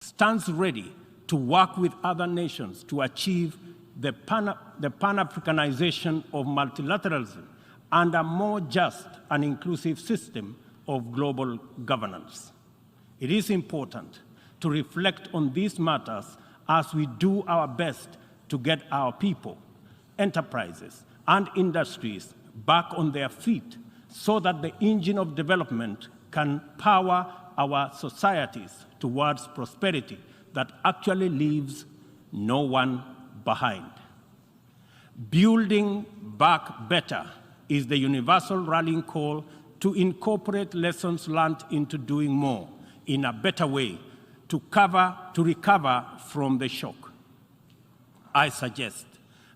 stands ready to work with other nations to achieve the Pan-Africanization of multilateralism and a more just and inclusive system of global governance. It is important to reflect on these matters as we do our best to get our people, enterprises, and industries back on their feet so that the engine of development can power our societies towards prosperity that actually leaves no one behind. Building back better is the universal rallying call to incorporate lessons learned into doing more in a better way to recover from the shock. I suggest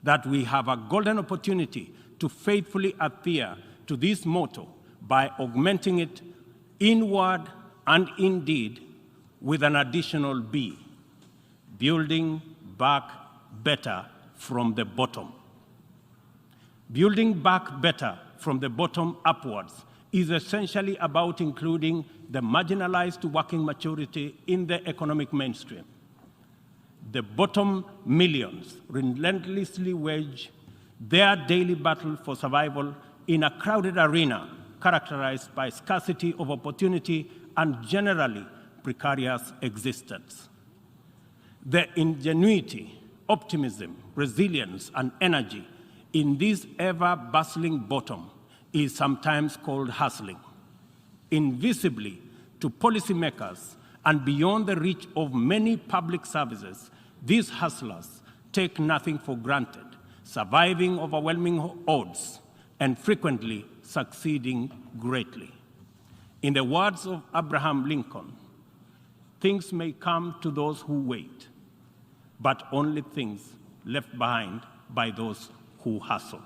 that we have a golden opportunity to faithfully adhere to this motto by augmenting it in word and in deed with an additional B, building back better from the bottom. Building back better from the bottom upwards is essentially about including the marginalized to working majority in the economic mainstream. The bottom millions relentlessly wage their daily battle for survival in a crowded arena characterized by scarcity of opportunity and generally precarious existence. The ingenuity, optimism, resilience, and energy in this ever-bustling bottom is sometimes called hustling. Invisibly to policymakers and beyond the reach of many public services, these hustlers take nothing for granted, surviving overwhelming odds and frequently succeeding greatly. In the words of Abraham Lincoln, things may come to those who wait, but only things left behind by those who hustle.